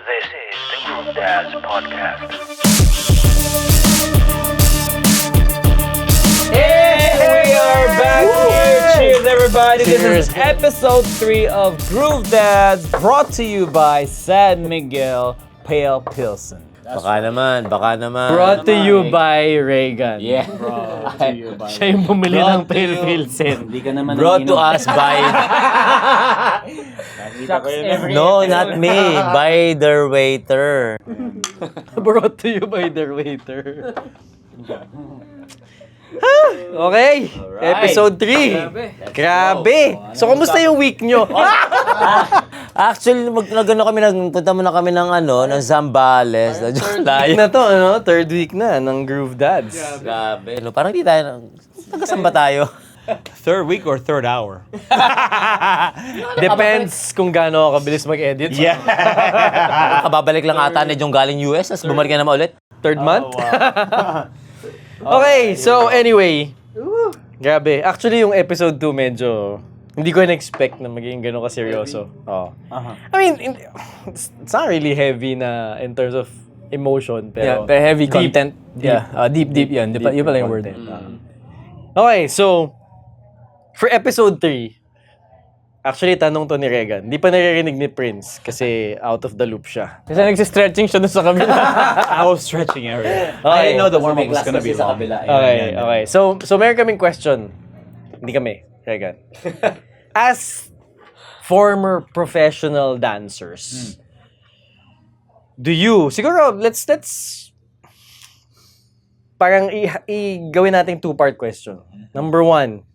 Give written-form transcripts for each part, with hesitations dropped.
This is the Groove Dads Podcast. Hey, we are back here. Cheers, everybody. This is episode 3 of Groove Dads, brought to you by San Miguel Pale Pilsen. Baka naman. Brought to you by Reagan. Yeah. Siya yung bumili ng Pale Pilsen. Hindi ka naman Brought to us by... No, not me. By the waiter. Brought to you by the waiter. Okay, episode 3. Grabe. So, kumusta yung week nyo? Actually, punta muna kami ng Zambales. Na to, ano? Third week na ng Groove Dads. Grabe. Parang di tayo, nagkasamba tayo. Third week or third hour? Depends kung gaano ako kabilis mag-edit. Yeah. Kababalik lang ata na yung galing US, tapos bumalik ka naman ulit. Third month? Okay, so anyway. Grabe. Actually, yung episode 2 medyo... Hindi ko na-expect na magiging gano'n ka-seryoso. Oh. I mean, it's not really heavy na in terms of emotion, pero... pero heavy deep. content. Deep yun. Yun pala yung word. Okay, so... For episode 3, actually, tanong to ni Regan. Hindi pa naririnig ni Prince kasi out of the loop siya. Kasi nagsistretching siya dun sa kabila. I was stretching area. Okay. I didn't know the warm-up was gonna be long. Okay. So meron kaming question. Hindi kami, Regan. As former professional dancers, do you, siguro, let's parang gawin nating 2-part question. Number 1,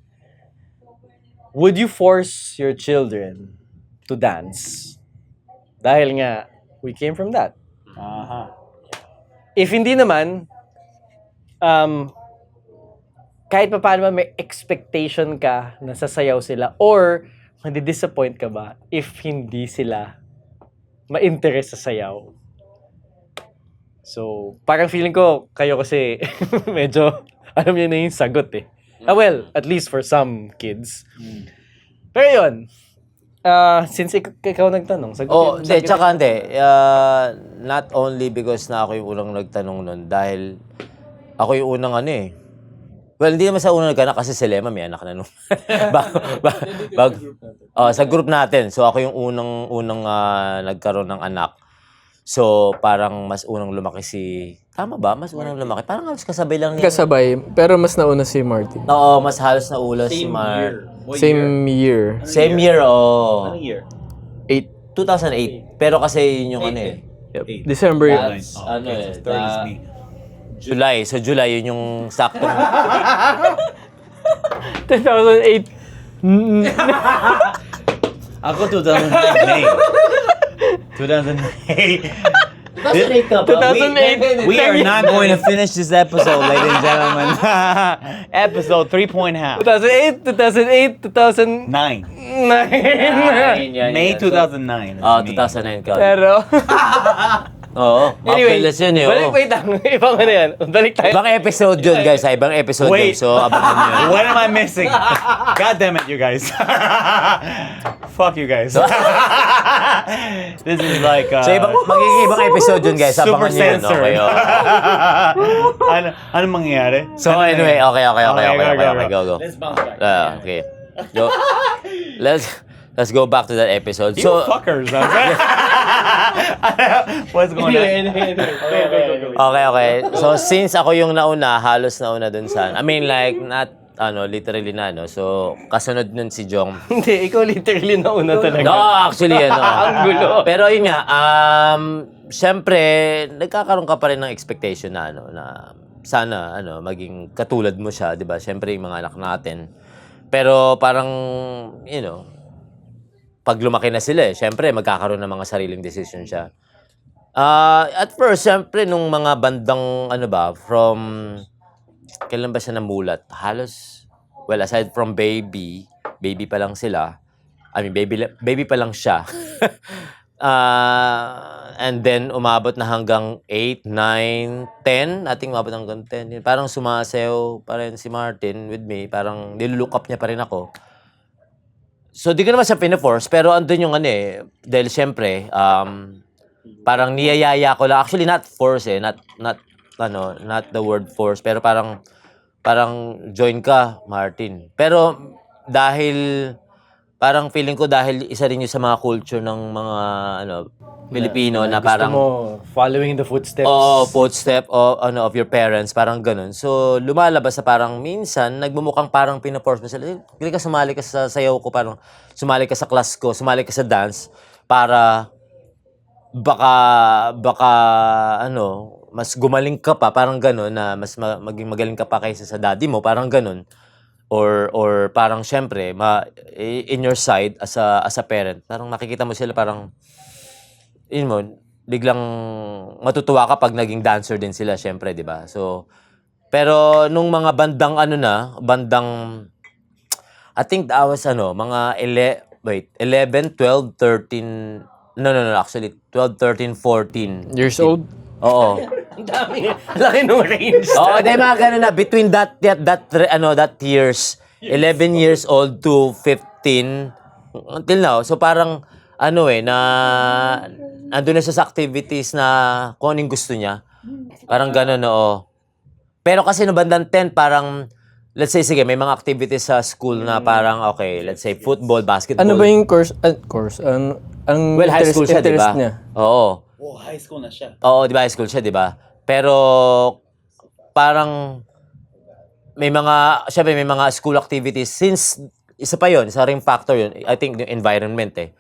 would you force your children to dance? Dahil nga, we came from that. If hindi naman, kahit pa paano may expectation ka na sasayaw sila or madi-disappoint ka ba if hindi sila ma-interest sa sayaw? So, parang feeling ko, kayo kasi medyo alam niyo na yung sagot eh. Well, at least for some kids. Pero yun, since ikaw nagtanong, sagutin. Hindi. Not only because na ako yung unang nagtanong nun, dahil ako yung unang Well, hindi naman sa unang nagkanak kasi si Lema may anak na nun. Sa group natin. So, ako yung unang nagkaroon ng anak. So, parang mas unang lumaki si... Tama ba? Mas unang lumaki. Parang halos kasabay lang niya. Kasabay, pero mas nauna si Martin. Oo, mas halos naula si Mar. Same year. Same year, oo. Anong year? 2008. Pero kasi yun yung Yep. December yun. That's, Third is me. July. So, July, yun yung saktong... 2008. Ako 2009 May. 2008. 2008. We are not going to finish this episode, ladies and gentlemen. Episode 3.5. 2008, 2009. 9. May 2009. Oo, 2009 ka. Pero, Oo, Anyway, mapilas yun eh. wait lang. Ibang yan. Balik tayo. Ibang episode yun, guys. Ibang episode yun. Wait. So, abangan nyo yun. What am I missing? God damn it, you guys. Fuck you guys. This is like So, magiging ibang episode yun, guys. super Abangan nyo yun. censored. Okay, okay. ano mangyayari? So, anyway, okay. Go. Let's bounce back. Okay. Go. Let's go back to that episode. You So, fuckers. What's going on? okay. So, since ako yung halos nauna dun sa... I mean, like, not, literally na, no? So, kasunod nun si Jong. Hindi, ikaw literally nauna talaga. No, actually, Ang gulo. Pero yun nga, syempre, nagkakaroon ka pa rin ng expectation na, na sana, maging katulad mo siya, di ba? Syempre, yung mga anak natin. Pero parang, pag lumaki na sila, syempre, magkakaroon ng mga sariling decision siya. At first, syempre, nung mga bandang, from, kailan ba siya namulat? Halos, well, aside from baby pa lang sila. I mean, baby pa lang siya. And then, umabot na hanggang 8, 9, 10. Ating umabot hanggang 10. Parang sumasayaw pa rin si Martin with me. Parang nilulook up niya pa rin ako. So, di ko naman siya pinaforce, pero andun yung dahil syempre, Parang niyayaya ko lang. Actually, not force not the word force, pero parang join ka, Martin. Pero dahil parang feeling ko dahil isa rin yun sa mga culture ng mga Pilipino na Gusto parang mo following the footsteps. footstep of your parents, parang ganun. So, lumalabas na parang minsan, nagmumukhang parang pinaforce mo sila. Hindi ka sumali ka sa sayaw ko, parang sumali ka sa class ko, sumali ka sa dance, para baka mas gumaling ka pa, parang ganun, na mas maging magaling ka pa kaysa sa daddy mo, parang ganun. Or parang syempre, in your side as a parent, parang makikita mo sila parang yun mo, biglang matutuwa ka pag naging dancer din sila, syempre, di ba? So, pero nung mga bandang, I think that was mga 11, 12, 13, no, actually, 12, 13, 14. Years old? Oo. Ang dami. Laki nung range. Oo, di mga ganun na, between that years, 11 years old to 15, until now, so parang, andun na siya sa activities na kung anong gusto niya. Parang gano'n, oo. Pero kasi no bandang 10, parang, let's say, sige, may mga activities sa school na parang, okay, let's say, football, basketball. Ano ba yung course? Ang Well, high school siya, di ba? niya? Oo. High school na siya. Oo, di ba, high school siya, di ba? Pero, parang, syempre, may mga school activities. Since, isa pa yun, isa ring factor yun, I think, yung environment eh.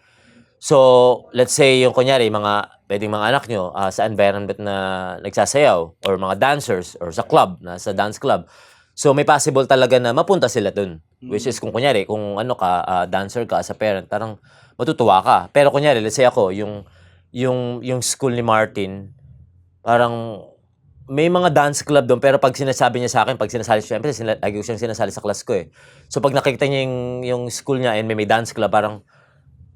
So, let's say yung kunyari, pwedeng mga anak nyo sa environment na nagsasayaw or mga dancers or sa club, sa dance club. So, may possible talaga na mapunta sila dun. Which is, kung kunyari, kung dancer ka as a parent, parang matutuwa ka. Pero kunyari, let's say ako, yung school ni Martin, parang may mga dance club doon, pero pag sinasabi niya sa akin, syempre, lagi ko siyang sinasali sa class ko eh. So, pag nakikita niya yung school niya and may dance club, parang,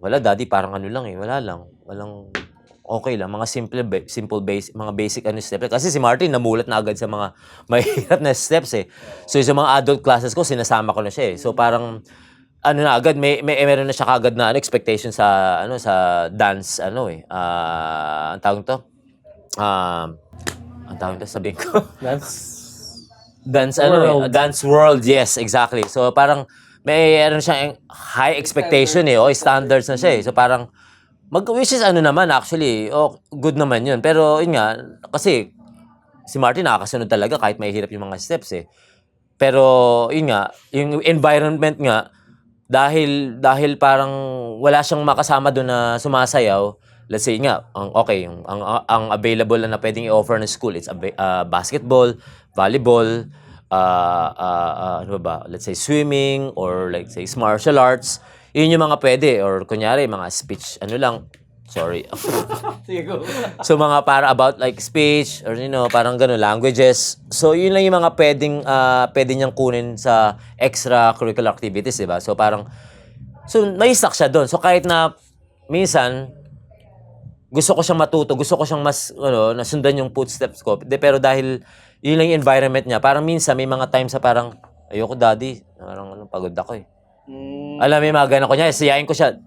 wala, daddy, parang lang eh. Wala lang. Walang, okay lang. Mga simple mga basic steps. Kasi si Martin, namulat na agad sa mga mahirap na steps eh. So, sa mga adult classes ko, sinasama ko na siya eh. So, parang, na agad, meron na siya kagad na expectation sa dance, ang tawag to? Ang tawag to, sabihin ko. Dance world, yes, exactly. So, parang, mayroon siyang high expectation eh, standards na siya eh. So parang, which is naman actually, good naman yun. Pero yun nga, kasi si Martin nakakasunod talaga kahit mahihirap yung mga steps eh. Pero yun nga, yung environment nga, dahil parang wala siyang makasama doon na sumasayaw, let's say nga, ang available na pwedeng i-offer ng school, it's basketball, volleyball, let's say swimming or like say martial arts. Yun yung mga pwede or kunyari mga speech sorry. So mga para about like speech or parang languages. So yun lang yung mga pwede niyang kunin sa extracurricular activities, di ba? So parang may stuck siya doon. So kahit na minsan gusto ko siyang matuto, gusto ko siyang mas nasundan yung footsteps ko. Pero dahil yun lang yung environment niya. Parang minsan, may mga times sa parang, ayoko daddy, parang pagod ako eh. Alam mo yung mga gano'n ko niya, siyain ko siya,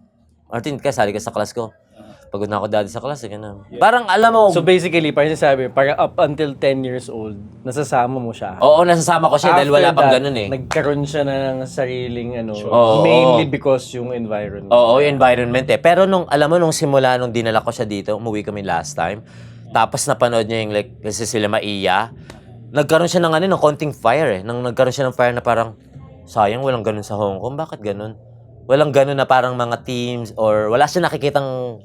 Martin, sali ka sa class ko. Pagod na ako daddy sa class, gano'n. Yeah. Parang alam mo... So basically, parang sinasabi, parang up until 10 years old, nasasama mo siya. Oo, nasasama ko siya dahil wala pang gano'n eh. Nagkaroon siya ng sariling mainly because yung environment. Oo, yung environment eh. Pero nung simula, nung dinala ko siya dito, umuwi kami last time, tapos napanood niya yung kasi sila Maiya, nagkaroon siya ng konting fire eh. Nagkaroon siya ng fire na parang, sayang, walang ganun sa Hong Kong. Bakit ganun? Walang ganun na parang mga teams or wala siya nakikitang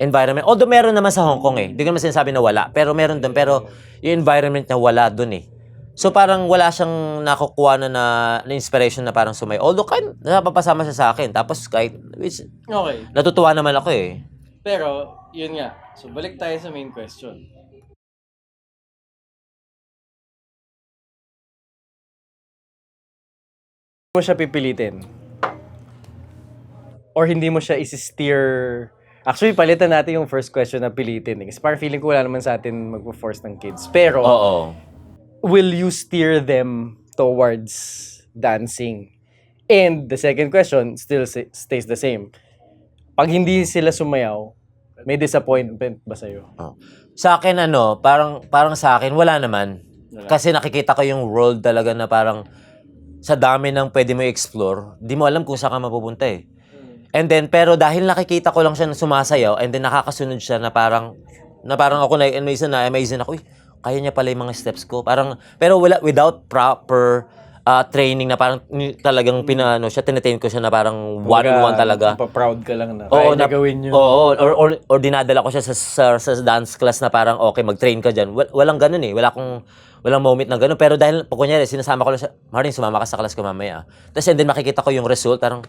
environment. Although meron naman sa Hong Kong eh. Hindi ko naman sinasabi na wala. Pero meron doon. Pero yung environment niya wala doon eh. So parang wala siyang nakukuha na inspiration na parang sumay. Although kahit napapasama siya sa akin. Tapos kahit, okay. Natutuwa naman ako eh. Pero, yun nga. So balik tayo sa main question. Mo siya pipilitin? Or hindi mo siya isi-steer? Actually, palitan natin yung first question na pilitin. Kasi parang feeling ko wala naman sa atin magpo-force ng kids. Pero, will you steer them towards dancing? And the second question still stays the same. Pag hindi sila sumayaw, May disappointment ba sa'yo? Sa akin, parang sa akin, wala naman. Kasi nakikita ko yung world talaga na parang sa dami ng pwede mo i-explore, di mo alam kung saan ka mapupunta eh. And then, pero dahil nakikita ko lang siya na sumasayaw, and then nakakasunod siya na parang ako na-amazing ako, kaya niya pala yung mga steps ko. Pero without proper training na parang talagang tinatrain ko siya na parang one-on-one talaga. Proud ka lang na kaya niya gawin yun. Oo, or dinadala ko siya sa dance class na parang okay, mag-train ka dyan. Walang ganun eh. Walang moment na ganun. Pero dahil, kunyari, sinasama ko lang siya, Martin, sumama ka sa class ko mamaya. Tapos and then makikita ko yung result, parang,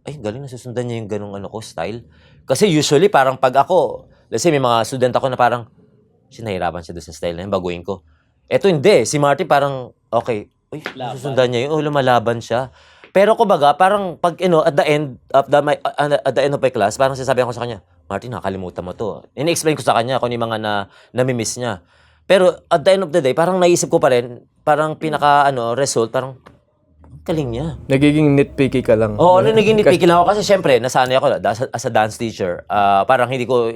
ay, galing, nasusundan niya yung ganung style. Kasi usually, parang pag ako, let's say may mga student ako na parang, sinahirapan siya doon sa style na yun, baguhin ko. Eto hindi, si Martin parang, okay, uy, nasusundan niya yun, lumalaban siya. Pero kumbaga, parang pag, at the end of my class, parang sasabihan ko sa kanya, Martin, nakalimutan mo to. Ini-explain ko sa kanya kung yung mga nami-miss niya. Pero at the end of the day, parang naisip ko pa rin, parang result, parang, galing niya. Nagiging nitpicky ka lang. Oo, naging nitpicky lang ako kasi syempre, nasanay ako as a dance teacher. Parang hindi ko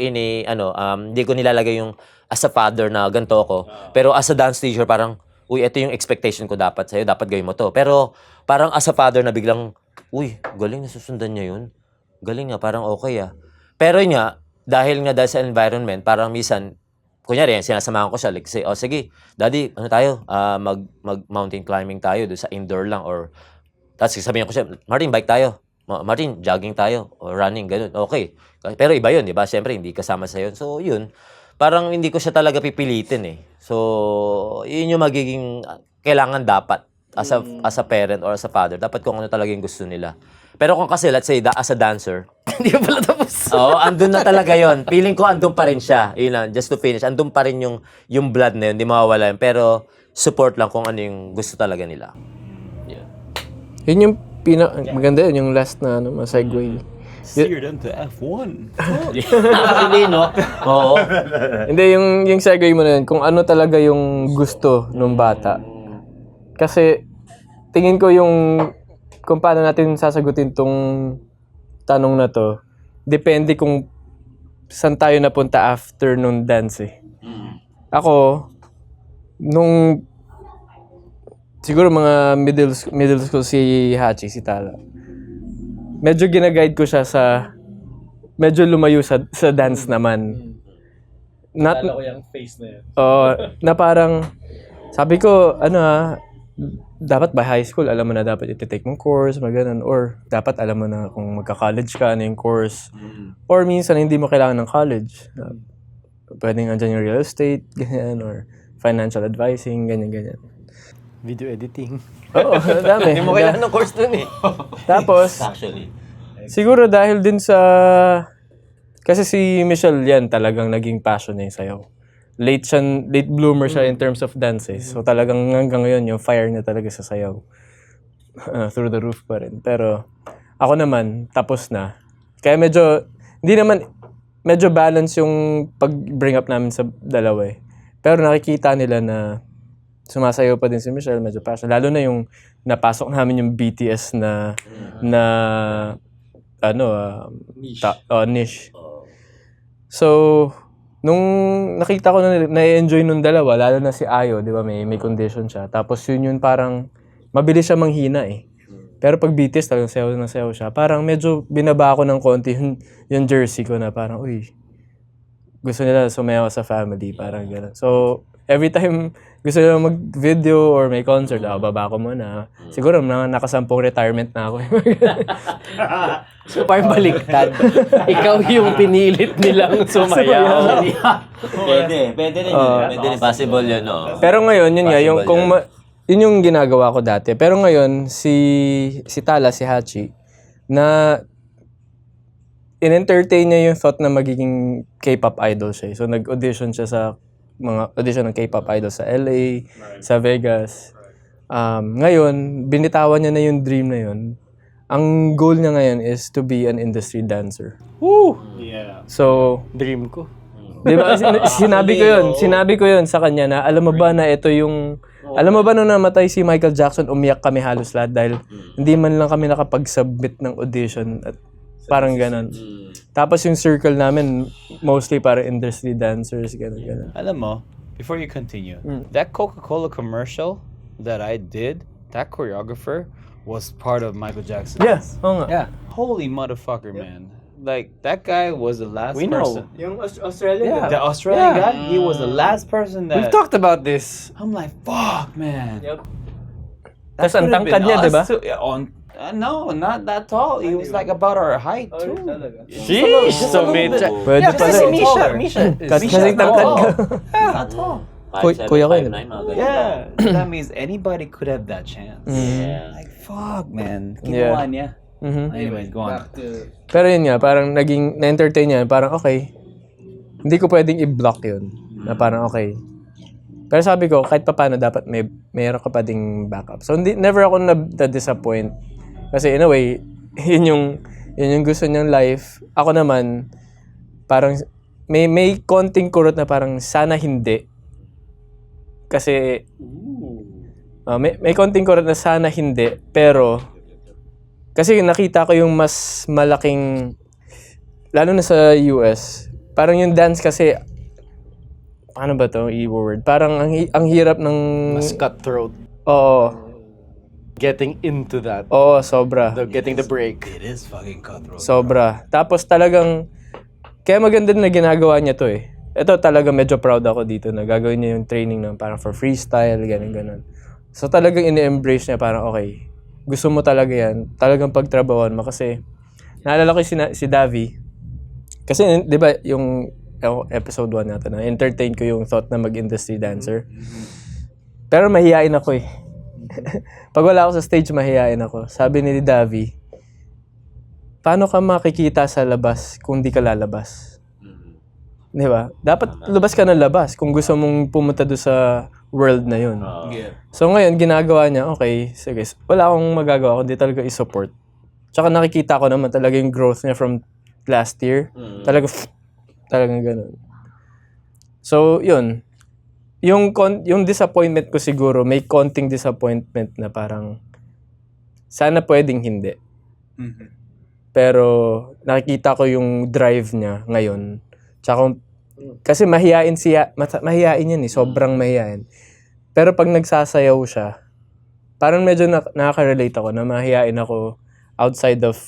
nilalagay yung as a father na ganito ako. Pero as a dance teacher, parang, uy, ito yung expectation ko dapat sa'yo, dapat gawin mo to. Pero parang as a father na biglang, uy, galing, nasusundan niya yun. Galing nga, parang okay Pero dahil sa environment, parang minsan, kunyari, sinasamahan ko siya, like, say, sige, daddy, tayo, mag-mountain climbing tayo, doon sa indoor lang, or, tapos sabihin ko siya, Martin, bike tayo, Martin, jogging tayo, or running, ganun, okay. Pero iba yun, di ba? Siyempre, hindi kasama sa yun. So, yun, parang hindi ko siya talaga pipilitin eh. So, yun yung magiging, kailangan dapat, as a parent or as a father, dapat kung ano talaga yung gusto nila. Pero kung kasi, let's say, as a dancer, Hindi pa pala tapos. Oo, andun na talaga yon. Feeling ko andun pa rin siya. Yun lang, just to finish. Andun pa rin yung blood na yun, hindi mawawala yun. Pero support lang kung ano yung gusto talaga nila. Yun yung maganda yun, yung last na segue. Steered into F1. Actually, no? Oo. Hindi, yung segue mo na yun, kung ano talaga yung gusto ng bata. Kasi, tingin ko kung paano natin sasagutin tong tanong na to, depende kung saan tayo napunta after nung dance eh. Ako, siguro mga middle school si Hachi, si Tala, medyo ginaguide ko siya medyo lumayo sa dance naman. Naalala ko yung face na yun. Na parang, sabi ko, dapat by high school, alam mo na dapat iti-take mong course, maganon. Or dapat alam mo na kung magka-college ka, ano yung course. Or minsan, hindi mo kailangan ng college. Pwedeng andyan yung real estate, ganyan. Or financial advising, ganyan. Video editing. Oo, dami. Hindi mo kailangan ng course dun eh. Tapos, Actually. siguro dahil din kasi si Michelle yan talagang naging passion niya yung sayaw. Late bloomer siya in terms of dances. So talagang hanggang ngayon yung fire niya talaga sa sayaw. Through the roof pa rin. Pero ako naman, tapos na. Kaya medyo balance yung pag-bring up namin sa dalawa eh. Pero nakikita nila na sumasayaw pa din si Michelle, medyo passion. Lalo na yung napasok namin yung BTS na niche. So, nung nakita ko na-enjoy nung dalawa, lalo na si Ayo, di ba, may condition siya. Tapos yun parang, mabilis siya manghina eh. Pero pag BTS, talagang sayaw siya. Parang medyo binaba ko ng konti yung jersey ko na parang, uy, gusto nila sumayaw sa family, parang gano'n. So, every time gusto nila mag-video or may concert, baba ko muna. Siguro nakasampung retirement na ako. So, parang baliktad. Ikaw yung pinilit nilang sumayaw. Pwede rin yun. Pwede rin. Possible yun, no? Pero ngayon, yun nga, yun yung ginagawa ko dati. Pero ngayon, si Tala, si Hachi, na in-entertain niya yung thought na magiging K-pop idol siya. So, nag-audition siya sa mga audition ng K-pop idol sa LA, sa Vegas. Ngayon, binitawan niya na yung dream na yun. Ang goal niya ngayon is to be an industry dancer. Woo! Yeah. So, Dream ko. di ba? Sinabi ko yun sa kanya na, alam mo ba na ito yung, alam mo ba nung namatay si Michael Jackson, umiyak kami halos lahat dahil hindi man lang kami nakapag-submit ng audition at parang ganon. Tapos yung circle namin, mostly para industry dancers, gano'n. Alam mo, before you continue, that Coca-Cola commercial that I did, that choreographer was part of Michael Jackson. Yeah, oo nga. Yeah. Holy motherfucker, man. Like, that guy was the last We know. person. Yung Australian Yeah. The Australian Yeah. guy, he was the last person that... We've talked about this. I'm like, fuck, man. Yep. That Tas ang could've tangkad been niya, us di ba? too. No, not that tall. He was like about our height, too. Sheesh, Just a so little mid. bit. Pwede Yeah, pala kasi eh. Misha. Kasing tangkad ka. Not tall. Kuya ko yun. 5'7", mga ganun. Yeah, that means anybody could have that chance. Yeah. Like, fuck, man. Yeah. Ginawa niya. Anyways, go on. Pero yun nga, parang naging, na-entertain niya, parang okay. Hindi ko pwedeng i-block yun. Na parang okay. Pero sabi ko, kahit pa paano, dapat mayroon ka pa ding backup. So, never ako na-disappoint. Kasi in a way, yun yung gusto niyang life. Ako naman, parang, may konting kurot na parang sana hindi. Kasi, may konting kurot na sana hindi. Pero, kasi nakita ko yung mas malaking, lalo na sa US, parang yung dance kasi, paano ba to i-word? Parang ang hirap ng... Mas cutthroat. Oo. Getting into that. Oo, sobra. Getting the break. It is fucking cutthroat. Sobra. Tapos talagang, kaya maganda na ginagawa niya to eh. Ito talaga medyo proud ako dito na gagawin niya yung training na parang for freestyle, ganun. So talagang ini-embrace niya parang okay, gusto mo talaga yan, talagang pagtrabawan mo kasi naalala ko si Davi. Kasi di ba yung episode 1 natin na entertain ko yung thought na mag-industry dancer. Pero mahihain ako eh. Pag wala ako sa stage, mahihain ako. Sabi ni Davi, paano ka makikita sa labas kung di ka lalabas? Di ba? Dapat labas ka ng labas kung gusto mong pumunta doon sa world na yun. So ngayon, ginagawa niya, okay, sige, wala akong magagawa kundi talaga i-support. Tsaka nakikita ko naman talaga yung growth niya from last year. Talagang ganun. So, yun. Yung disappointment ko siguro, may konting disappointment na parang sana pwedeng hindi. Pero nakikita ko yung drive niya ngayon. Tsaka, kasi mahihain yan eh, sobrang mahihain. Pero pag nagsasayaw siya, parang medyo nakaka-relate ako na mahihain ako outside of,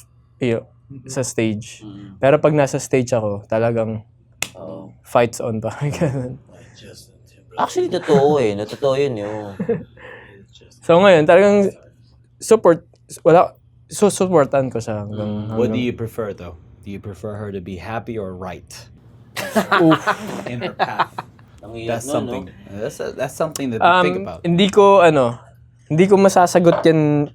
sa stage. Pero pag nasa stage ako, talagang fights on pa. Actually, totoo eh. Totoo yun yun. So ngayon, talagang supportan ko siya hanggang What do you prefer, though? Do you prefer her to be happy or right? In her path. That's something. That's something to think about. Hindi ko masasagot yan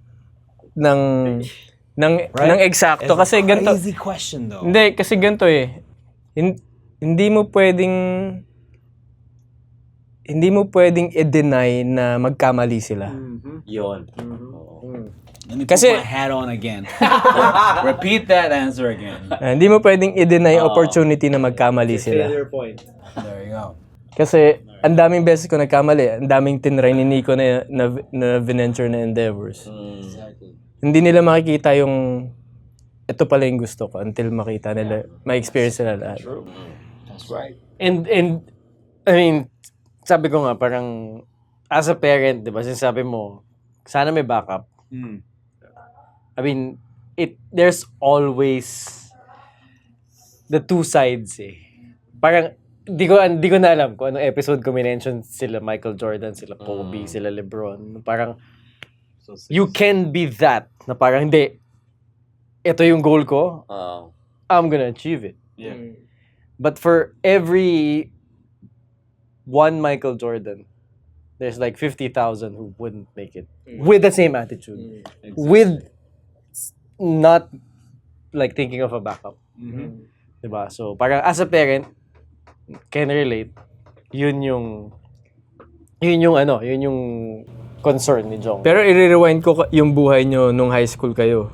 ng eksakto It's kasi a ganito. crazy question, though. Hindi kasi ganito eh. Hindi mo pwedeng i-deny na magkamali sila. Yun. Let me Kasi- put my hat on again. Repeat that answer again. Hindi mo pwedeng i-deny opportunity na magkamali sila. There you go. Kasi ang daming beses ko nagkamali, ang daming tinry ni Nico na venture na endeavors. Hindi nila makikita yung ito pala yung gusto ko until makita nila, ma-experience nila lahat. That's right. And I mean, sabi ko nga parang as a parent, 'di ba? Sinasabi mo, sana may backup. I mean, there's always the two sides eh. Parang di ko na alam kung anong episode ko minention sila Michael Jordan, sila Kobe, sila LeBron. Parang you can be that na parang hindi, ito yung goal ko, I'm gonna achieve it. Yeah. But for every one Michael Jordan, there's like 50,000 who wouldn't make it with the same attitude, with not like thinking of a backup. Diba? So parang as a parent, can relate. Yun yung concern ni Jong. Pero i-rewind ko yung buhay nyo nung high school kayo.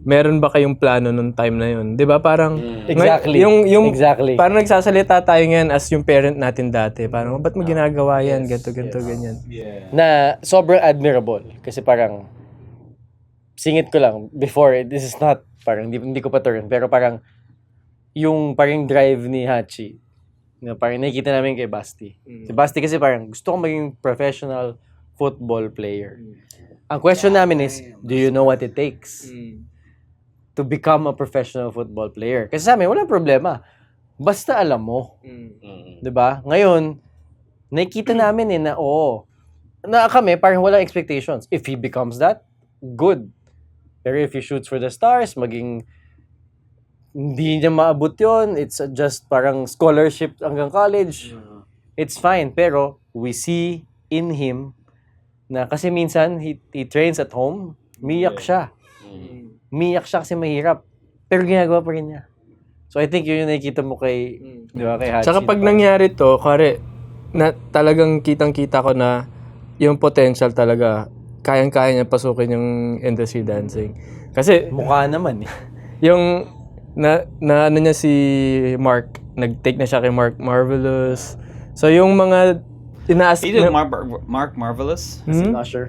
Meron ba kayong plano nung time na yun? 'Di ba parang Exactly. Exactly. Parang nagsasalita tayo ngayon as yung parent natin dati. Parang ba't mo ginagawa yan? Ganto ganyan. Na sobrang admirable kasi parang singit ko lang before, this is not parang hindi ko pa turn, pero parang yung parang drive ni Hachi. Na parang nakikita namin kay Basti. Si Basti kasi parang gusto ko maging professional football player. Ang question namin is, do you know what it takes to become a professional football player? Kasi sa amin, walang problema. Basta alam mo. 'Di ba? Ngayon, nakikita namin na na kami parang walang expectations. If he becomes that, good. Pero if he shoots for the stars, maging hindi niya maabot yun, it's just parang scholarship hanggang college, it's fine. Pero we see in him na kasi minsan he trains at home, miyak siya. Miyak siya kasi mahirap. Pero ginagawa pa rin niya. So I think yun yung nakikita mo kay, di ba, kay Hachi. Tsaka pag nangyari to, kare, na talagang kitang-kita ko na yung potential talaga, kayang-kaya niya pasukin yung industry dancing. Kasi, mukha naman eh. yung, ano niya si Mark, nag-take na siya kay Mark Marvelous. So, yung mga, inaas... Either Mark Marvelous. Usher.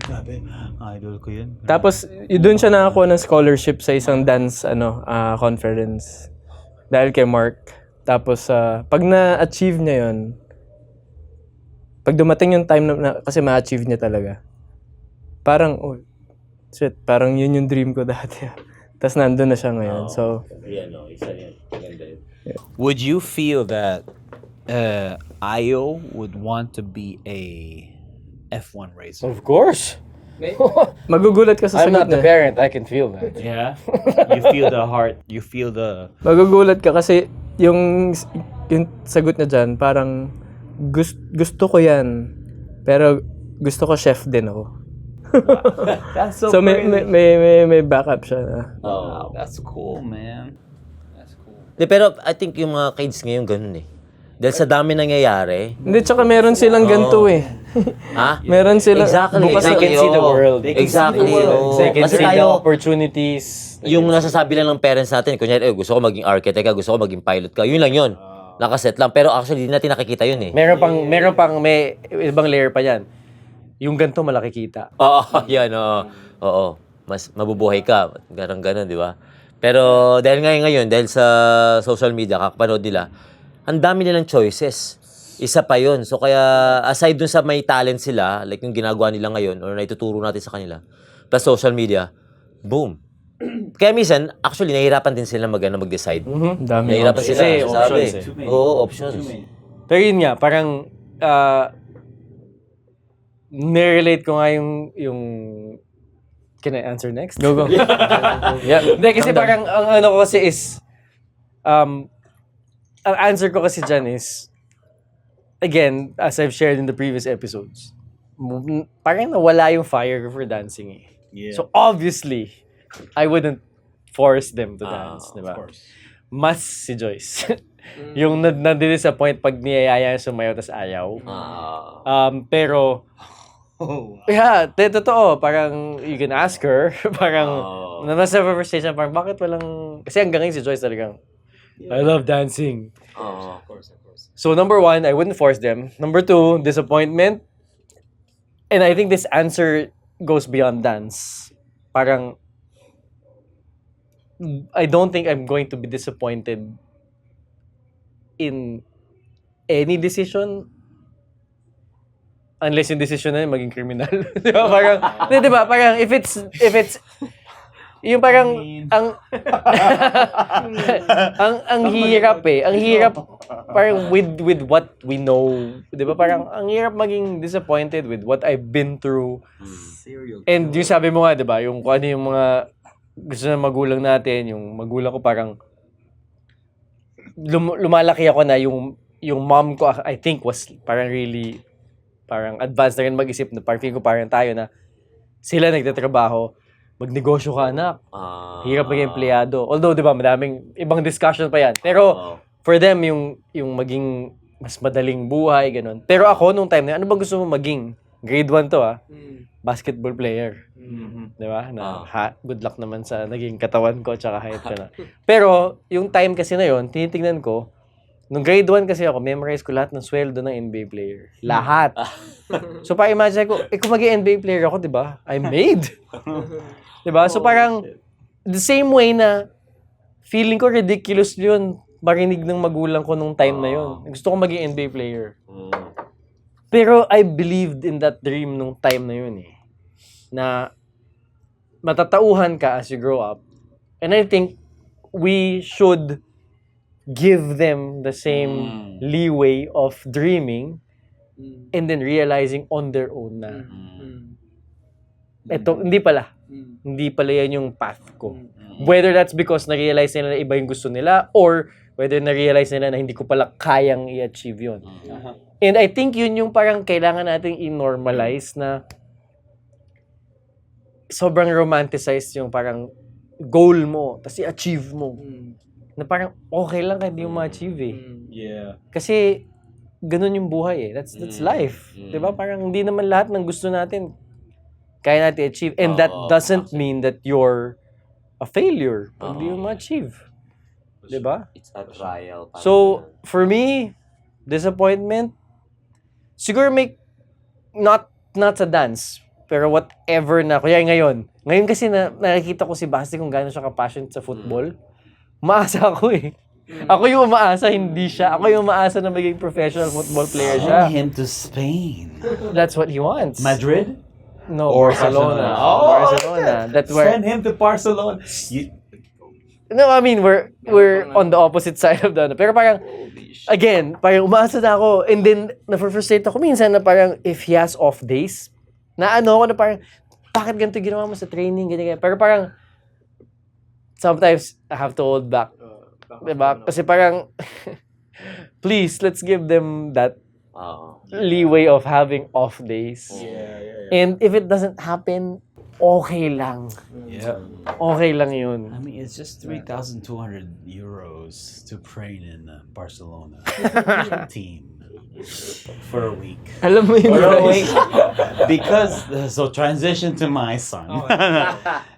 Idol ko yun. Tapos, doon siya nakakuha ng scholarship sa isang dance, conference. Dahil kay Mark. Tapos, pag na-achieve niya yun, pag dumating yung time na kasi ma-achieve niya talaga, parang, shit, parang yun yung dream ko dati. Tapos nandun na siya ngayon. So, Would you feel that Ayo would want to be a F1 racer? Of course. magugulat ka sa I'm sagot not the niya. parent. I can feel that. Yeah. You feel the heart. You feel the. Magugulat ka kasi yung sagot niya dyan, parang gusto ko yan. Pero gusto ko chef din ako. That's So may backup siya na. Wow, that's cool, man. That's cool. Pero I think yung mga kids ngayon ganun eh. Dahil sa dami nangyayari. Hindi, tsaka meron silang ganito eh. Ha? Meron silang Exactly. bukas They can see the world. Exactly. oo. They can Kasi see the tayo, opportunities. yung nasasabi lang ng parents natin, kunyari, gusto ko maging architect ka, gusto ko maging pilot ka, yun lang yun. Nakaset lang. Pero actually, hindi natin nakikita yun eh. Meron pang may ibang layer pa yan. Yung ganito malaki kita. Oo, yan, oo. Oo. Mas mabubuhay ka. Ganun, di ba? Pero dahil ngayon, dahil sa social media, kakapanood nila, ang dami nilang choices. Isa pa yun. So kaya, aside dun sa may talent sila, like yung ginagawa nila ngayon, or naituturo natin sa kanila, plus social media, boom. Kaya minsan, actually, nahihirapan din sila mag-decide. Ang dami. Nahihirapan sila. Kasi Sabi. options eh. Oo, options. Pero yun nga, parang nirelate ko nga yung can I answer next? Go. Yeah. Hindi, kasi parang ang ano ko kasi is ang answer ko kasi dyan is again, as I've shared in the previous episodes, parang nawala yung fire for dancing eh. Yeah. So obviously, I wouldn't force them to dance, di ba? Mas si Joyce. Yung nadi-disappoint pag niyayaya sumayaw tas ayaw. Pero yeah, totoo. Parang you can ask her. Parang nasa conversation, parang bakit walang... Kasi hanggang ngayon si Joyce talagang I love dancing. Of course. So number one, I wouldn't force them. Number two, disappointment. And I think this answer goes beyond dance. Parang I don't think I'm going to be disappointed in any decision unless yung decision na yun maging criminal. Di ba? Parang, di ba? Parang if it's yung parang ang hirap eh. Ang hirap parang with what we know. 'Di ba? Parang ang hirap maging disappointed with what I've been through. And yung sabi mo nga, 'di ba? Yung kung ano yung mga gusto ng magulang natin, yung magulang ko parang lumalaki ako na yung mom ko I think was parang really parang advanced na rin mag-isip na parang ko parang tayo na sila nagtatrabaho. Magnegosyo ka, anak. Hirap maging empleyado. Although, di ba, madaming ibang discussion pa yan. Pero, for them, yung maging mas madaling buhay, ganun. Pero ako, nung time na, ano ba gusto mo maging? Grade 1 to, basketball player. Di ba? Good luck naman sa naging katawan ko, tsaka height ko na. Pero, yung time kasi na yon tinitingnan ko, nung grade 1 kasi ako, memorize ko lahat ng sweldo ng NBA player. Lahat. So, pa-imagine ko, kung maging NBA player ako, di ba? I'm made. Diba? So parang the same way na feeling ko ridiculous yun marinig ng magulang ko nung time na yun. Gusto ko maging NBA player. Pero I believed in that dream nung time na yun eh. Na matatauhan ka as you grow up. And I think we should give them the same leeway of dreaming and then realizing on their own na eto, hindi pala. Hindi pala yan yung path ko. Whether that's because na-realize nila na iba yung gusto nila or whether na-realize nila na hindi ko pala kayang i-achieve yun. And I think yun yung parang kailangan nating i-normalize na sobrang romanticized yung parang goal mo, tapos i-achieve mo. Na parang okay lang kahit hindi mo ma-achieve eh. Yeah. Kasi ganun yung buhay eh. That's life. 'Di ba? Parang hindi naman lahat ng gusto natin kaya natin achieve. And that doesn't mean that you're a failure pag di mo ma-achieve. 'Di ba? It's a trial. So, for me, disappointment, siguro not sa dance, pero whatever na, kaya ngayon kasi nakikita ko si Basti kung gaano siya ka-passionate sa football, umaasa ako eh. Ako yung umaasa, hindi siya. Ako yung umaasa na maging professional football player siya. Send him to Spain. That's what he wants. Madrid? No, Or Barcelona. Barcelona. Oh, Barcelona. That's where... Send him to Barcelona. No, I mean, we're on the opposite side of the... Pero parang, again, parang umaasa na ako. And then, na-frustrate ako minsan na parang if he has off days, na ako na parang, bakit ganito ginawa mo sa training, ganyan. Pero parang, sometimes, I have to hold back. Diba? Kasi parang, please, let's give them that leeway of having off days. And if it doesn't happen, okay lang. Yeah. Okay lang yun. I mean, it's just 3,200 euros to train in Barcelona team for a week. Alam mo yun, guys. Because so transition to my son.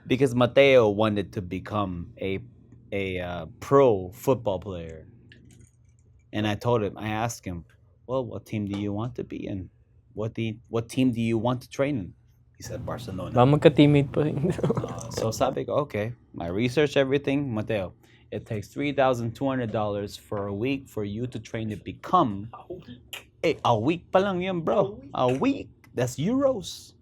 Because Mateo wanted to become a pro football player, and I asked him, well, what team do you want to be in? What team do you want to train in? He said Barcelona. Baka magka-teammate pa rin. So sabi ko, okay, my research everything, Mateo, it takes $3,200 for a week for you to train to become a week pa lang yan, bro. A week. That's euros.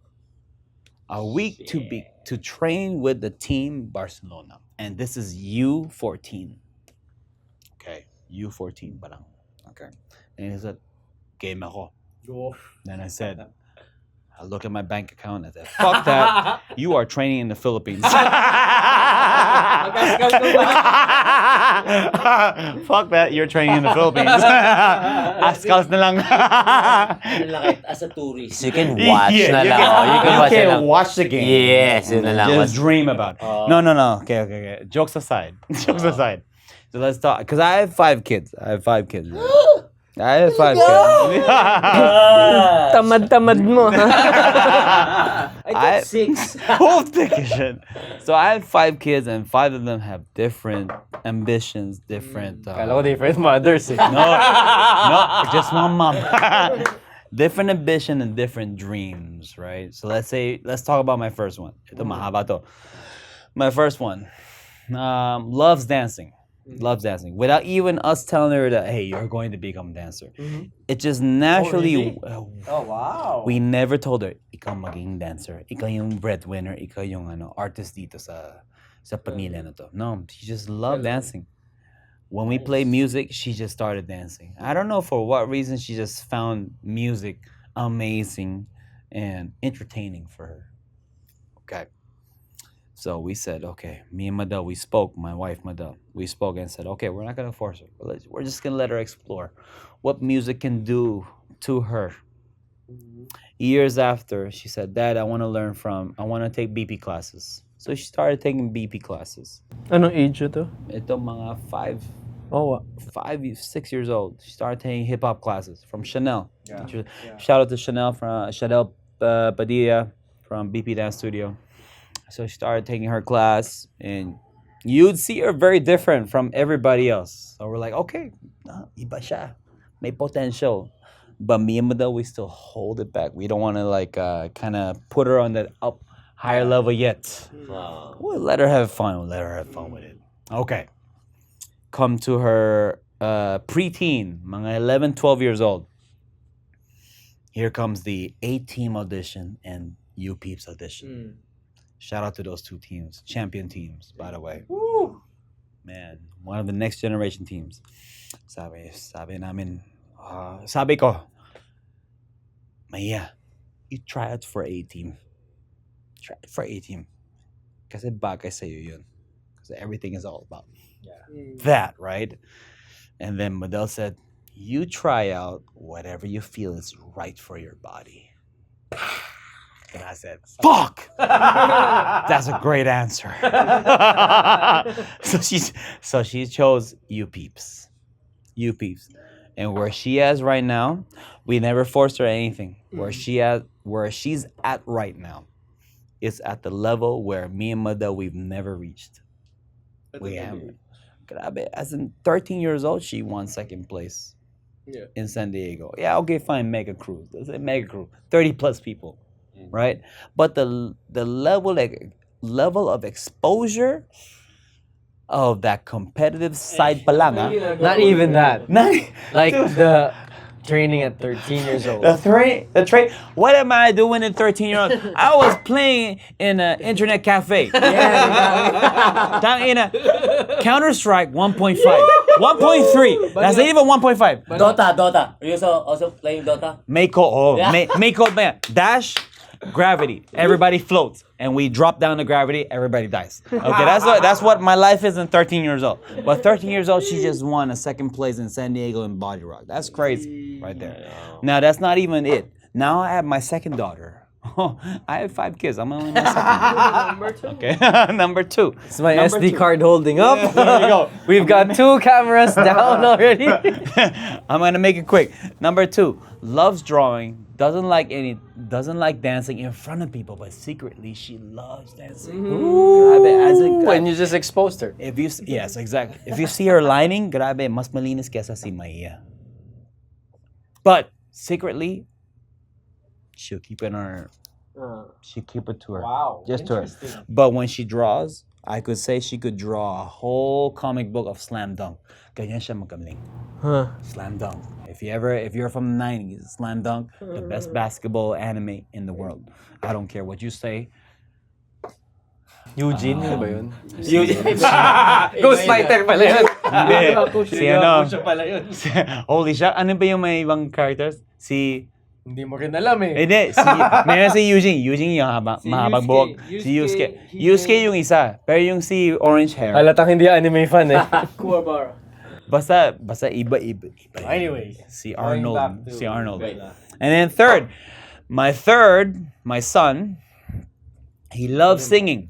A week to train with the team Barcelona. And this is U14. Okay, U14 pa lang. Okay. And he said, game ako. Then I said, I look at my bank account and I said, fuck that. You are training in the Philippines. Fuck that. You're training in the Philippines. Scouts na lang. As a tourist, you can watch na lang. You can watch na lang. Watch the game. Yes, yun na lang. Just dream about it. No. Okay. Jokes aside. So let's talk. Because I have 5 kids. I have 5 kids. Tamad-tamad mo. I got 6. Hold shit. So I had 5 kids, and 5 of them have different ambitions, different. Kala ko different mothers eh. No, just one mom. Different ambition and different dreams, right? So let's talk about my first one. Ito mahaba to. My first one loves dancing. Loves dancing. Without even us telling her that, hey, you're going to become a dancer. It just naturally. Oh, wow. We never told her, ikaw maging dancer. Ikaw yung breadwinner. Ikaw yung artist dito sa pamilya na to. No, she just loved dancing. When we play music, she just started dancing. I don't know for what reason, she just found music amazing and entertaining for her. Okay. So we said, okay, me and Madel, we spoke, my wife Madel, we spoke and said, okay, we're not going to force her. We're just going to let her explore what music can do to her. Years after, she said, Dad, I want to take BP classes. So she started taking BP classes. Anong age ito? Ito mga 5, Oh, 6 years old. She started taking hip-hop classes from Chanel. Yeah. Shout out to Chanel, Padilla from BP Dance Studio. So she started taking her class, and you'd see her very different from everybody else. So we're like, okay, iba siya. May potential. But me and Madel, we still hold it back. We don't want to kind of put her on that higher level yet. Wow. We'll let her have fun. With it. Okay. come to her preteen, mga 11, 12 years old. Here comes the A-team audition and U Peeps audition. Shout out to those two teams, champion teams, by the way. Man, one of the next generation teams. Sabi ko, Maya, you try out for A-team. Try it for A-team. Kasi bagay sa'yo yun. Kasi everything is all about that, right? And then Model said, you try out whatever you feel is right for your body. And I said, fuck! That's a great answer. so she chose U Peeps. U Peeps. And where she is right now, we never forced her anything. Where she's at right now is at the level where me and Mada we've never reached. We haven't. Grabe. As in 13 years old, she won second place in San Diego. Yeah, okay, fine, mega crew. Let's say mega crew. 30 plus people. Right? But the level of exposure of that competitive side pa lang, Not even that. Not, Like the training at 13 years old. the train. What am I doing at 13-year-old? I was playing in an internet cafe. Tangina. Counter-Strike 1.5. 1.3. That's not even 1.5. Dota. Are you also playing Dota? Mako, Mako, man. Dash, gravity. Everybody floats. And we drop down to gravity, everybody dies. Okay, that's what my life is in 13 years old. But 13 years old, she just won a second place in San Diego in Body Rock. That's crazy right there. Now, that's not even it. Now I have my second daughter. I have 5 kids. I'm only my second. Number 2. Okay, number 2. It's my Number SD 2. card holding up. There you go. We've got 2 cameras down already. I'm gonna make it quick. Number 2, loves drawing, doesn't like dancing in front of people, but secretly she loves dancing. Grabe, When you just exposed her. yes, exactly. If you see her lining, grabe, mas malinis kesa si Maya. But secretly, she'll keep it on her. She'll keep it to her. Wow, Just to her. But when she draws, I could say she could draw a whole comic book of Slam Dunk. Ganyan siya magaling. Slam Dunk. If you're from the 90s, Slam Dunk, the best basketball anime in the world. I don't care what you say. Eugene, yun ba yun? Ghost Fighter pala yun. Si ano? Siya pala yun. Holy shit. Ano ba yung may ibang characters? Hindi mo rin alam eh. Hindi, meron si Eugene. Eugene yung mahabang buhok. Si Yusuke. Yusuke yung isa. Pero yung si orange hair. Halatang hindi anime fan eh. Basta iba. Anyway, Si going Arnold. back to- Si Arnold. And then third, my son, he loves singing.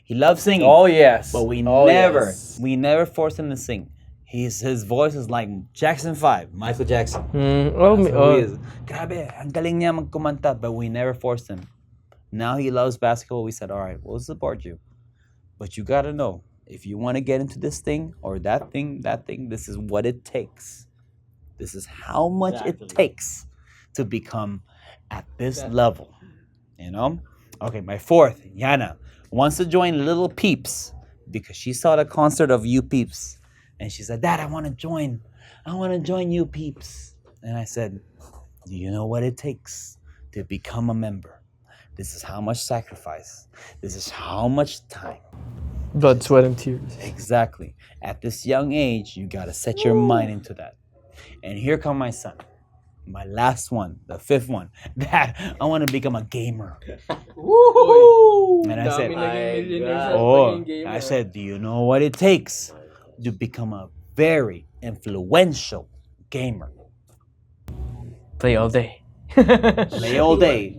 He loves singing. Oh yes. But we yes. never force him to sing. His voice is like Jackson 5, Michael Jackson. Grabe, ang galing niya magkumanta, but we never forced him. Now he loves basketball. We said, all right, we'll support you. But you gotta know, if you want to get into this thing or that thing, this is what it takes. This is how much it takes to become at this level. You know? Okay, my fourth, Yana, wants to join Little Peeps because she saw the concert of U Peeps. And she said, Dad, I want to join U Peeps. And I said, do you know what it takes to become a member? This is how much sacrifice. This is how much time. Blood, sweat, and tears. Exactly. At this young age, you got to set your mind into that. And here come my son. My last one, the 5th one. Dad, I want to become a gamer. And I said, I said, do you know what it takes to become a very influential gamer? Play all day. Play all day.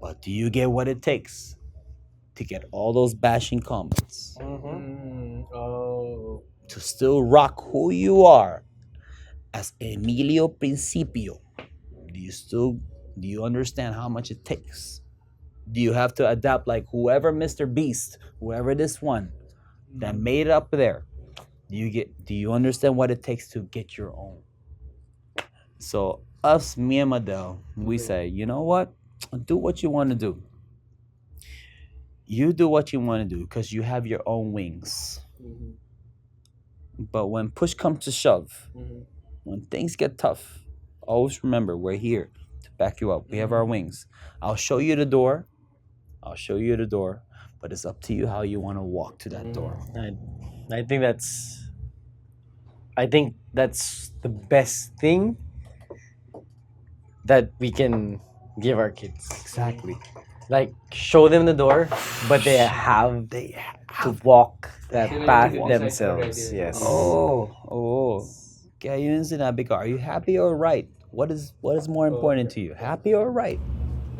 But do you get what it takes to get all those bashing comments? To still rock who you are as Emilio Principio? Do you understand how much it takes? Do you have to adapt like whoever Mr. Beast, whoever this one that made it up there? Do you understand what it takes to get your own? So us, me and Madel, we say, you know what? Do what you want to do. You do what you want to do because you have your own wings. But when push comes to shove, when things get tough, always remember we're here to back you up. We have our wings. I'll show you the door. But it's up to you how you want to walk to that door. I think that's the best thing that we can give our kids. Exactly. Like, show them the door, but they have to walk that path themselves. Yes. Oh. Kaya yun yung sinabi ko, are you happy or right? What is more important to you? Happy or right?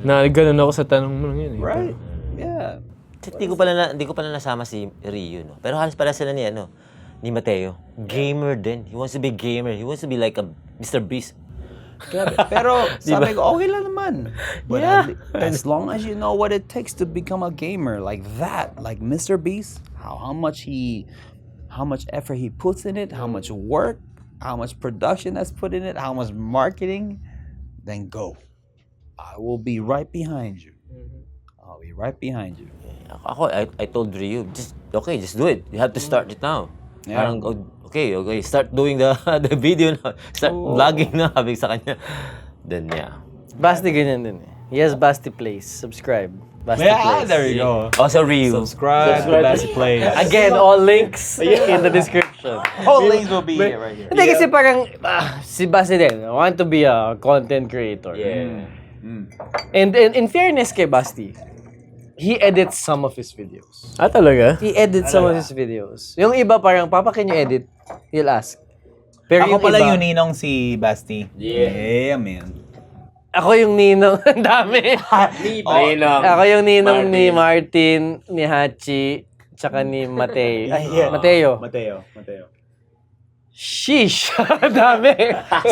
Ganun ako sa tanong mo yun eh. Right. Yeah. Hindi ko pala nasama si Ryu, no? Pero halos pala sila ni Mateo. Gamer din. He wants to be gamer. He wants to be like a Mr. Beast. Pero sabi ko, okay lang naman. But as long as you know what it takes to become a gamer like that, like Mr. Beast, how much effort he puts in it, how much work, how much production that's put in it, how much marketing, then go. I will be right behind you. I'll be right behind you. Ako, I told Ryu, just do it. You have to start it now. Yeah. Parang, okay, start doing the video na. Start vlogging na, sabi sa kanya. Then, yeah. Basti ganyan din eh. Yes, Basti Plays. Subscribe. Basti Plays. there you go. Also, Ryu. Subscribe to Basti Plays. Again, all links in the description. All links will be here right here. Hindi kasi parang, si Basti din, I want to be a content creator. Yeah. And in fairness kay Basti, he edits some of his videos. Talaga? He edits some of his videos. Yung iba parang, Papa, can you edit? He'll ask. Pero Ako yung pala iba, yung ninong si Basti. Yeah, man. ako yung ninong, ang dami. Ako yung ninong ni Martin, ni Hachi, tsaka ni Mateo. Mateo. Sheesh! Dami!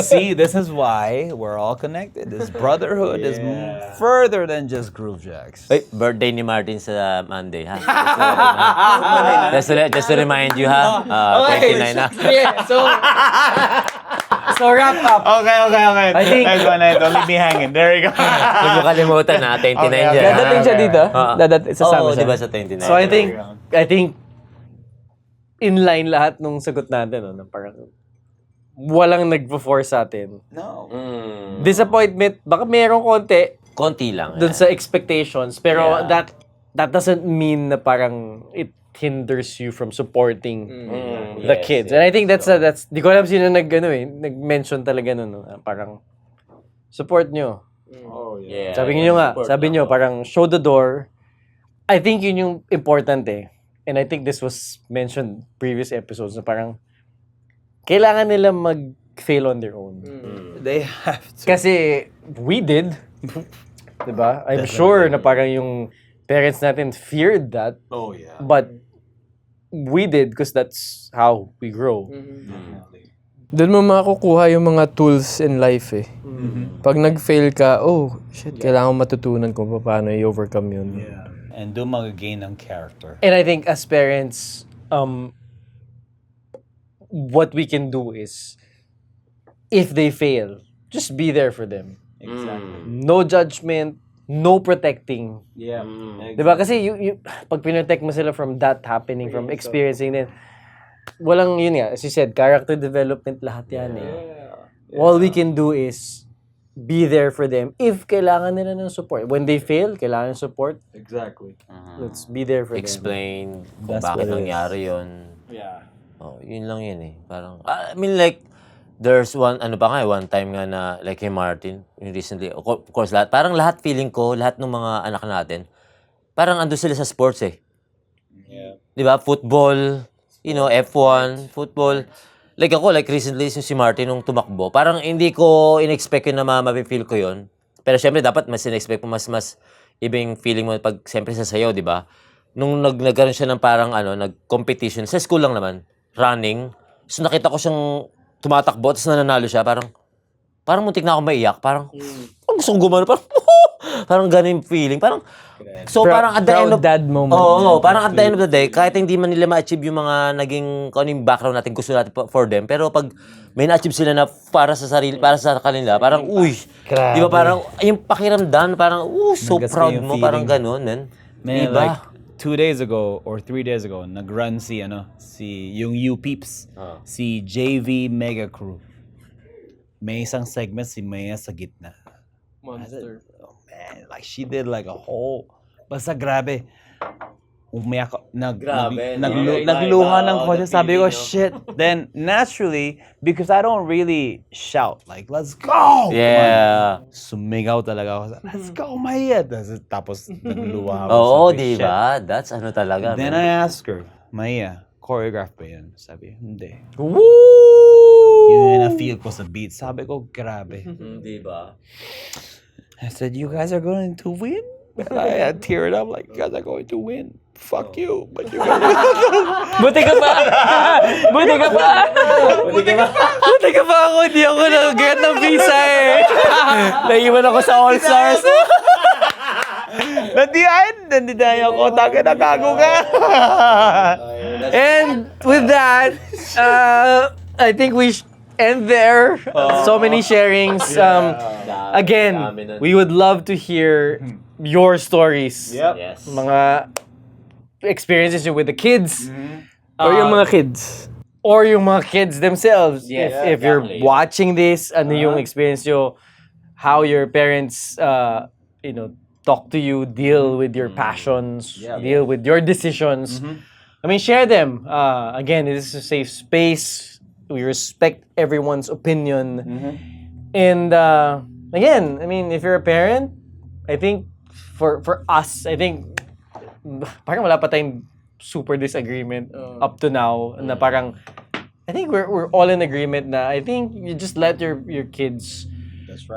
See, this is why we're all connected. This brotherhood is further than just Groove Jacks. Ay, birthday ni Martin sa Monday, ha? Just to remind you, ha? 29 na. Yeah, so wrap up. Okay. I think- Don't leave me hanging. There you go. Huwag niyo kalimutan, ha? 29 Okay, dyan. okay. Dadating siya dito? Sasama Oo, siya? di ba sa 29? So I think in line lahat nung sagot natin, no, na parang walang nagpo-force sa atin. No. Disappointment, baka merong konti Konti lang. dun sa expectations, pero that doesn't mean na parang it hinders you from supporting the kids. And I think that's di ko alam sino nag-mention talaga nun, no? Parang support nyo. Yeah. Sabi nyo parang show the door. I think yun yung important eh. And I think this was mentioned previous episodes na parang kailangan nila mag-fail on their own. They have to. Kasi we did. Diba? I'm sure na parang yung parents natin feared that. Oh, yeah. But we did because that's how we grow. Doon mo makukuha yung mga tools in life eh. Pag nag-fail ka, kailangan matutunan kung paano i-overcome yun. And do mag-gain ng character. And I think as parents, what we can do is, if they fail, just be there for them. Exactly. No judgment, no protecting. Yeah. Diba? Kasi pag pinrotect mo sila from that happening, from experiencing it, walang yun nga, as you said, character development lahat yan eh. All we can do is be there for them if kailangan nila ng support. When they fail, kailangan ng support. Exactly. Let's be there for them. Explain kung That's bakit what it is. nangyari yun. Yeah. Oh, yun lang yun eh. Parang, I mean like, there's one time nga na, like kay Martin, recently, of course, parang lahat feeling ko, lahat ng mga anak natin, parang ando sila sa sports eh. Yeah. Di ba? Football, F1, football. Like ako, recently, si Martin nung tumakbo, parang hindi ko in-expect yun na ma-feel ko yun. Pero syempre, dapat mas in-expect mo, mas ibang feeling mo pag syempre sa sayo, di ba? Nung nagkaroon siya ng parang, nag-competition, sa school lang naman, running. So nakita ko siyang tumatakbo, tapos nananalo siya, parang muntik na ako maiyak, parang gusto kong gumano, parang ganun yung feeling, parang parang at the end of dad moment. Oo, parang at the end of the day, kahit hindi man nila ma-achieve yung mga naging kung ano yung background natin gusto natin for them, pero pag may na-achieve sila na para sa kanila, parang Grabe. di ba parang yung pakiramdam, parang so Nagets ko proud yung mo, feeling. parang ganun, man. Man, Diba? 2 days ago or 3 days ago, nag-run yung U Peeps, si JV Mega Crew. May isang segment si Maya sa gitna. Monster. Oh man, like she did like a whole, basta grabe. Umiyak, nagluha ng kotse. Sabi ko, shit. Then, naturally, because I don't really shout, like, let's go! Yeah. Sumigaw talaga ako. Let's go, Maya! Tapos, nagluha ako. Oo, Sabi, di shit. ba? That's ano talaga. Then man. I asked her, Maya, choreograph ba yun? Sabi, hindi. Woo! Yun na feel ko sa beat. Sabi ko, grabe. Di ba? I said, you guys are going to win? And I teared up like, you guys are going to win. Fuck you. But you guys Buti ka pa! Buti ka pa! Buti ka pa ako! Hindi ako nag-get ng visa eh! Naiwan ako sa All-Stars. nandiyan ako. Taka na gago ka. And with that, I think we end there. So many sharings. Again, we would love to hear your stories. Yes. Mga experiences with the kids. Or yung mga kids. Or yung mga kids themselves. Yes, If you're exactly. watching this, ano yung experience nyo, how your parents, talk to you, deal with your passions, deal with your decisions. I mean, share them. Again, this is a safe space. We respect everyone's opinion. And again, I mean, if you're a parent, I think for us, I think parang wala pa tayong super disagreement up to now na parang I think we're all in agreement na I think you just let your kids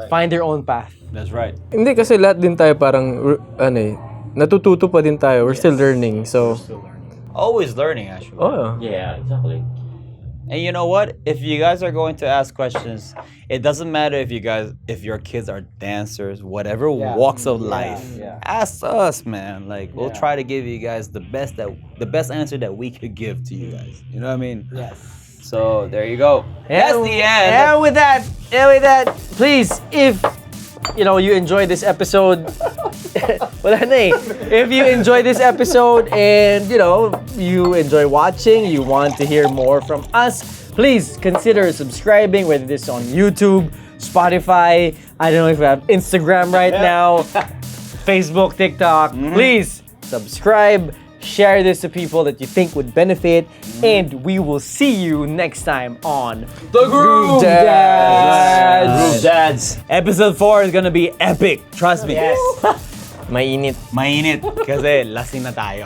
find their own path. That's right. Hindi kasi lahat din tayo parang, natututo pa din tayo. We're still learning. So, Always learning, actually. oh. Yeah, exactly. And you know what? If you guys are going to ask questions, it doesn't matter if your kids are dancers, whatever walks of life. Ask us, man. Like we'll try to give you guys the best answer that we could give to you guys. You know what I mean? Yes. So there you go. That's the end. And with that, please, if you enjoy this episode, wala na eh. If you enjoy this episode and you enjoy watching, you want to hear more from us, please consider subscribing, whether this is on YouTube, Spotify, I don't know if we have Instagram right now, Facebook, TikTok. Please subscribe, share this to people that you think would benefit, and we will see you next time on The Groove Dads. Groove Dads. Episode 4 is gonna be epic. Trust me. Mainit. Mainit kasi lasing na tayo.